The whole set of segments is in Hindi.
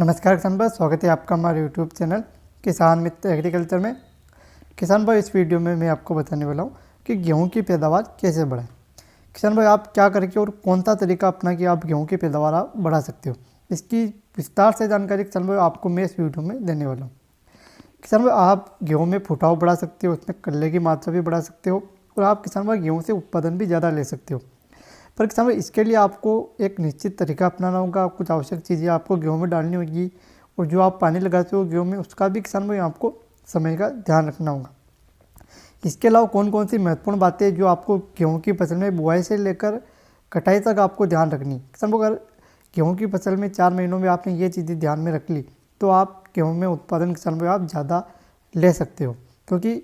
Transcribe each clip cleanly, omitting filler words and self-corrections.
नमस्कार किसान भाई, स्वागत है आपका हमारे यूट्यूब चैनल किसान मित्र एग्रीकल्चर में। किसान भाई, इस वीडियो में मैं आपको बताने वाला हूँ कि गेहूं की पैदावार कैसे बढ़ाएं। किसान भाई, आप क्या करके और कौन सा तरीका अपना कि आप गेहूं की पैदावार आप बढ़ा सकते हो, इसकी विस्तार से जानकारी किसान भाई आपको मैं इस वीडियो में देने वाला हूँ। किसान भाई, आप गेहूँ में फुटाव बढ़ा सकते हो, उसमें कल्ले की मात्रा भी बढ़ा सकते हो और आप किसान भाई गेहूँ से उत्पादन भी ज़्यादा ले सकते हो। पर किसान भाई, इसके लिए आपको एक निश्चित तरीका अपनाना होगा। कुछ आवश्यक चीज़ें आपको गेहूं में डालनी होगी और जो आप पानी लगाते हो गेहूं में, उसका भी किसान भाई आपको समय का ध्यान रखना होगा। इसके अलावा कौन कौन सी महत्वपूर्ण बातें जो आपको गेहूं की फसल में बुआई से लेकर कटाई तक आपको ध्यान रखनी है। किसान भाई, अगर गेहूँ की फसल में 4 महीनों में आपने ये चीज़ें ध्यान में रख ली तो आप गेहूँ में उत्पादन किसान भाई आप ज़्यादा ले सकते हो, क्योंकि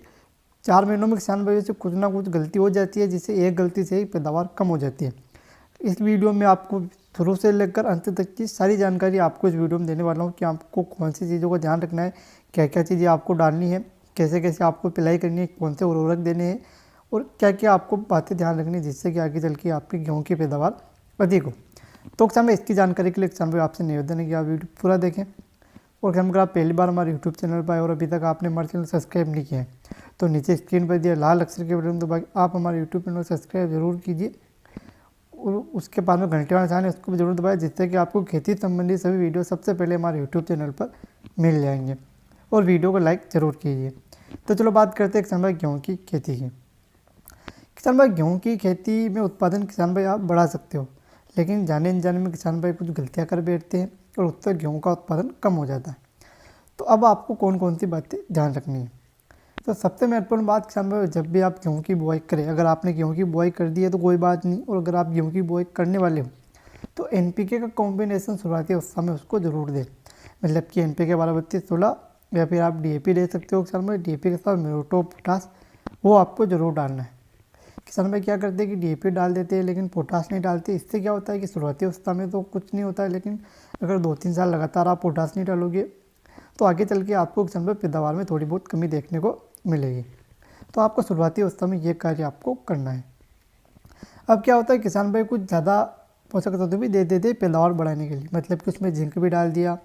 4 महीनों में किसान भाइयों से कुछ ना कुछ गलती हो जाती है, जिससे एक गलती से ही पैदावार कम हो जाती है। इस वीडियो में आपको शुरू से लेकर अंत तक की सारी जानकारी आपको इस वीडियो में देने वाला हूँ कि आपको कौन सी चीज़ों का ध्यान रखना है, क्या क्या चीज़ें आपको डालनी है, कैसे कैसे आपको पिलाई करनी है, कौन से उर्वरक देने हैं और क्या क्या आपको बातें ध्यान रखनी है, जिससे कि आगे चल के आपकी गेहूँ की पैदावार अधिक हो। तो किसान भाई, इसकी जानकारी के लिए किसान भाई आपसे निवेदन है कि आप वीडियो पूरा देखें। और किसान अगर आप पहली बार हमारे यूट्यूब चैनल पर आए और अभी तक आपने हमारे चैनल सब्सक्राइब नहीं किया है तो नीचे स्क्रीन पर दिया लाल अक्षर के बटन दबा के आप हमारे यूट्यूब चैनल सब्सक्राइब जरूर कीजिए और उसके बाद में घंटे वाला निशान है उसको भी जरूर दबाएं, जिससे कि आपको खेती संबंधी सभी वीडियो सबसे पहले हमारे यूट्यूब चैनल पर मिल जाएंगे। और वीडियो को लाइक ज़रूर कीजिए। तो चलो बात करते हैं किसान भाई गेहूँ की खेती की। किसान भाई, गेहूँ की खेती में उत्पादन किसान भाई आप बढ़ा सकते हो, लेकिन जाने अनजाने में किसान भाई कुछ गलतियाँ कर बैठते हैं और उससे गेहूँ का उत्पादन कम हो जाता है। तो अब आपको कौन कौन सी बातें ध्यान रखनी है। तो सबसे महत्वपूर्ण बात किसान भाई, जब भी आप गेहूँ की बुआई करें, अगर आपने गेहूँ की बुआई कर दी है तो कोई बात नहीं, और अगर आप गेहूँ की बुआई करने वाले हो तो एनपीके का कॉम्बिनेशन शुरुआती अवस्था में उसको जरूर दें। मतलब कि एनपीके 12-32-16 या फिर आप डीएपी दे सकते हो किसान भाई। डीएपी के साथ म्यूरेट पोटास वो आपको जरूर डालना है। किसान भाई क्या करते हैं कि डीएपी डाल देते हैं लेकिन पोटास नहीं डालते। इससे क्या होता है कि शुरुआती अवस्था में तो कुछ नहीं होता है, लेकिन अगर 2-3 साल लगातार आप पोटास नहीं डालोगे तो आगे चल के आपको किसान भाई पैदावार में थोड़ी बहुत कमी देखने को मिलेगी। तो आपको शुरुआती अवस्था में ये कार्य आपको करना है। अब क्या होता है, किसान भाई कुछ ज़्यादा पोषक तत्व भी दे देते पैदावार बढ़ाने के लिए। मतलब कि उसमें जिंक भी डाल दिया,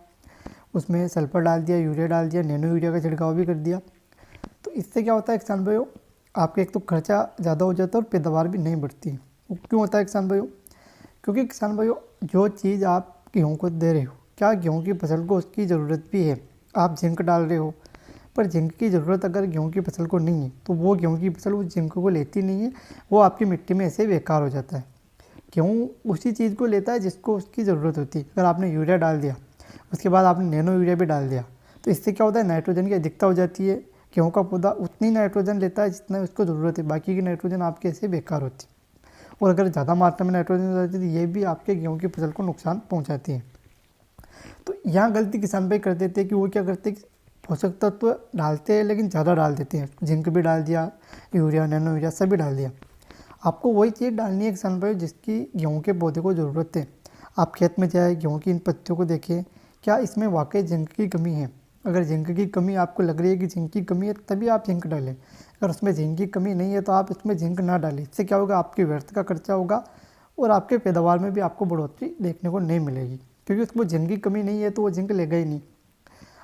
उसमें सल्फर डाल दिया, यूरिया डाल दिया, नैनो यूरिया का छिड़काव भी कर दिया। तो इससे क्या होता है किसान भाइयों, आपके एक तो खर्चा ज़्यादा हो जाता है और पैदावार भी नहीं बढ़ती। वो क्यों होता है किसान भाइयों? क्योंकि किसान भाइयों, जो चीज़ आप गेहूँ को दे रहे हो, क्या गेहूँ की फसल को उसकी ज़रूरत भी है। आप जिंक डाल रहे हो, पर जिंक की ज़रूरत अगर गेहूँ की फसल को नहीं है तो वो गेहूँ की फसल उस जिंक को लेती नहीं है, वो आपकी मिट्टी में ऐसे बेकार हो जाता है। गेहूँ उसी चीज़ को लेता है जिसको उसकी ज़रूरत होती है। अगर आपने यूरिया डाल दिया, उसके बाद आपने नैनो यूरिया भी डाल दिया, तो इससे क्या होता है, नाइट्रोजन की अधिकता हो जाती है। गेहूँ का पौधा उतनी नाइट्रोजन लेता है जितना उसको ज़रूरत है, बाकी की नाइट्रोजन आपके ऐसे बेकार होती है। और अगर ज़्यादा मात्रा में नाइट्रोजन हो जाती है तो ये भी आपके गेहूँ की फसल को नुकसान पहुँचाती है। तो यहाँ गलती किसान भाई कर देते हैं कि वो क्या करते हैं, पोषक तत्व डालते हैं लेकिन ज़्यादा डाल देते हैं। जिंक भी डाल दिया, यूरिया, नैनो यूरिया सभी डाल दिया। आपको वही चीज़ डालनी है किसान भाई जिसकी गेहूँ के पौधे को ज़रूरत है। आप खेत में जाए, गेहूँ की इन पत्तियों को देखें, क्या इसमें वाकई जिंक की कमी है। अगर जिंक की कमी आपको लग रही है कि जिंक की कमी है तभी आप जिंक डालें। अगर उसमें जिंक की कमी नहीं है तो आप इसमें जिंक ना डालें। इससे क्या होगा, आपकी व्यर्थ का खर्चा होगा और आपके पैदावार में भी आपको बढ़ोतरी देखने को नहीं मिलेगी, क्योंकि उसको जिंक की कमी नहीं है तो वो जिंक लेगा ही नहीं।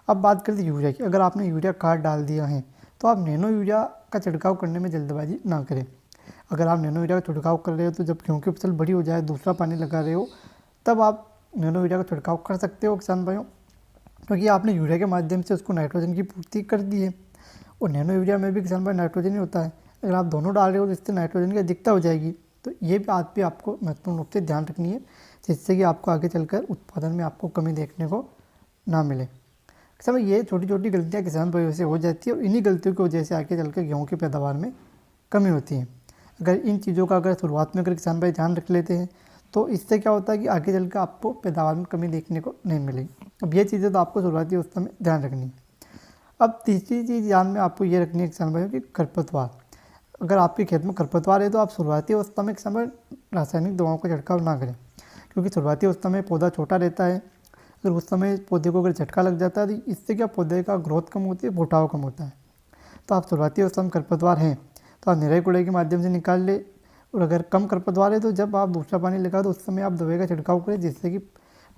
अब बात करते हैं यूरिया की। अगर आपने यूरिया खाद डाल दिया है तो आप नैनो यूरिया का छिड़काव करने में जल्दबाजी ना करें। अगर आप नैनो यूरिया का छिड़काव कर रहे हो तो जब गेहूँ की फसल बड़ी हो जाए, दूसरा पानी लगा रहे हो, तब आप नैनो यूरिया का छिड़काव कर सकते हो किसान भाइयों, क्योंकि आपने यूरिया के माध्यम से उसको नाइट्रोजन की पूर्ति कर दी है। और नैनो यूरिया में भी किसान भाई नाइट्रोजन ही होता है। अगर आप दोनों डाल रहे हो तो इससे नाइट्रोजन की अधिकता हो जाएगी। तो ये बात भी आपको महत्वपूर्ण रूप से ध्यान रखनी है, जिससे कि आपको आगे चलकर उत्पादन में आपको कमी देखने को ना मिले। किसान भाई, ये छोटी छोटी गलतियाँ किसान भाइयों से हो जाती है और इन्हीं गलतियों की वजह से आगे चलकर गेहूँ की पैदावार में कमी होती है। अगर इन चीज़ों का अगर शुरुआत में अगर किसान भाई ध्यान रख लेते हैं तो इससे क्या होता है कि आगे चलकर आपको पैदावार में कमी देखने को नहीं मिलेगी। अब ये चीज़ें तो आपको शुरुआती अवस्था में ध्यान रखनी है। अब तीसरी चीज़ ध्यान में आपको ये रखनी है किसान भाइयों की खरपतवार। अगर आपके खेत में खरपतवार है तो आप शुरुआती अवस्था में किसान भाई रासायनिक दवाओं का छिड़काव ना करें, क्योंकि शुरुआती अवस्था में पौधा छोटा रहता है। अगर उस समय पौधे को अगर झटका लग जाता है तो इससे क्या पौधे का ग्रोथ कम होती है, फुटाव कम होता है। तो आप शुरुआती अवस्था में खरपतवार हैं तो आप निराई गुड़ाई के माध्यम से निकाल ले। और अगर कम खरपतवार है तो जब आप दूसरा पानी लगा तो उस समय आप दवाई का छिड़काव करें, जिससे कि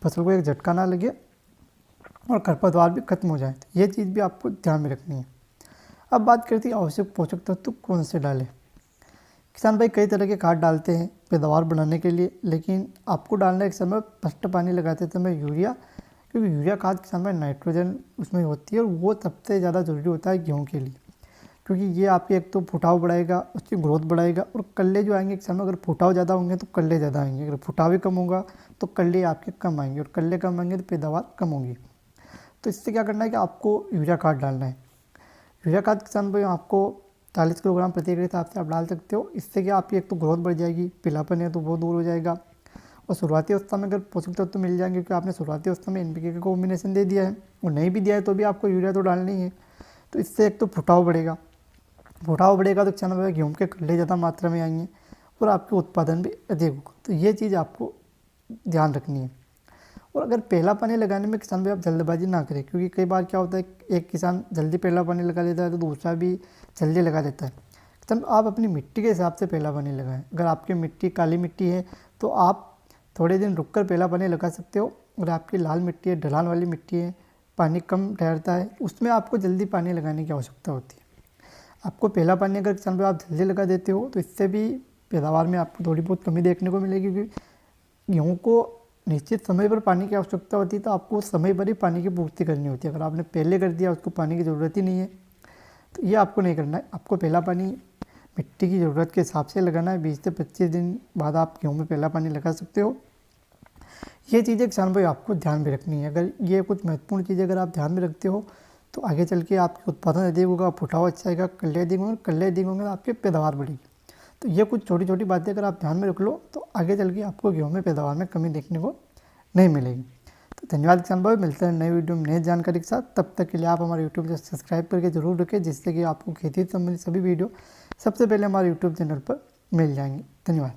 फसल को एक झटका ना लगे और खरपतवार भी खत्म हो जाए। तो ये चीज़ भी आपको ध्यान में रखनी है। अब बात करते हैं आवश्यक पोषक तत्व कौन से डालें। किसान भाई कई तरह के खाद डालते हैं पैदावार बढ़ाने के लिए, लेकिन आपको डालना एक समय फर्स्ट पानी लगाते समय यूरिया, क्योंकि यूरिया खाद किसान भाई नाइट्रोजन उसमें होती है और वो सबसे ज़्यादा ज़रूरी होता है गेहूँ के लिए, क्योंकि ये आपके एक तो फुटाव बढ़ाएगा, उसकी ग्रोथ बढ़ाएगा और कल्ले जो आएंगे किसान भाई, अगर फुटाव ज़्यादा होंगे तो कल्ले ज़्यादा आएंगे, अगर फुटाव भी कम होगा तो कल्ले आपके कम आएंगे और कल्ले कम आएंगे तो पैदावार कम होगी। तो इससे क्या करना है कि आपको यूरिया खाद डालना है। यूरिया खाद किसान भाई आपको 40 किलोग्राम प्रति एकड़ हिसाब से आप डाल सकते हो। इससे क्या आपकी एक तो ग्रोथ बढ़ जाएगी, पीलापन है तो वो दूर हो जाएगा और शुरुआती अवस्था में अगर पोषक तत्व मिल जाएंगे, क्योंकि आपने शुरुआती अवस्था में NPK का कॉम्बिनेशन दे दिया है और नहीं भी दिया है तो भी आपको यूरिया तो डालनी है। तो इससे एक तो फुटाव बढ़ेगा तो किसान भाई गेहूँ के कल्ले ज़्यादा मात्रा में आएंगे और आपके उत्पादन भी अधिक होगा। तो ये चीज़ आपको ध्यान रखनी है। और अगर पहला पानी लगाने में किसान भाई आप जल्दबाजी ना करें, क्योंकि कई बार क्या होता है एक किसान जल्दी पहला पानी लगा लेता है तो दूसरा भी जल्दी लगा लेता है। किसान आप अपनी मिट्टी के हिसाब से पहला पानी लगाएं। अगर आपकी मिट्टी काली मिट्टी है तो आप थोड़े दिन रुककर पहला पानी लगा सकते हो। अगर आपकी लाल मिट्टी है, ढलान वाली मिट्टी है, पानी कम ठहरता है, उसमें आपको जल्दी पानी लगाने की आवश्यकता होती है। आपको पहला पानी अगर किसान भाई आप जल्दी लगा देते हो तो इससे भी पैदावार में आपको थोड़ी बहुत कमी देखने को मिलेगी, क्योंकि गेहूँ को निश्चित समय पर पानी की आवश्यकता होती है तो आपको समय पर ही पानी की पूर्ति करनी होती है। अगर आपने पहले कर दिया उसको पानी की ज़रूरत ही नहीं है तो ये आपको नहीं करना है। आपको पहला पानी मिट्टी की ज़रूरत के हिसाब से लगाना है। 20 से 25 दिन बाद आप गेहूँ में पहला पानी लगा सकते हो। ये चीज़ें किसान भाई आपको ध्यान में रखनी है। अगर ये कुछ महत्वपूर्ण चीज़ें अगर आप ध्यान में रखते हो तो आगे चल के आपके उत्पादन अधिक होगा, फुटाव अच्छा आएगा, कल्ले अधिक होंगे, कल्ले अधिक होंगे तो आपकी पैदावार बढ़ेगी। तो ये कुछ छोटी छोटी बातें अगर आप ध्यान में रख लो तो आगे चल के आपको गेहूँ में पैदावार में कमी देखने को नहीं मिलेगी। तो धन्यवाद किसान भाई, मिलते हैं नई वीडियो में नई जानकारी के साथ। तब तक के लिए आप हमारे यूट्यूब चैनल सब्सक्राइब करके जरूर रखें, जिससे कि आपको खेती से संबंधित सभी वीडियो सबसे पहले हमारे यूट्यूब चैनल पर मिल जाएंगे। धन्यवाद।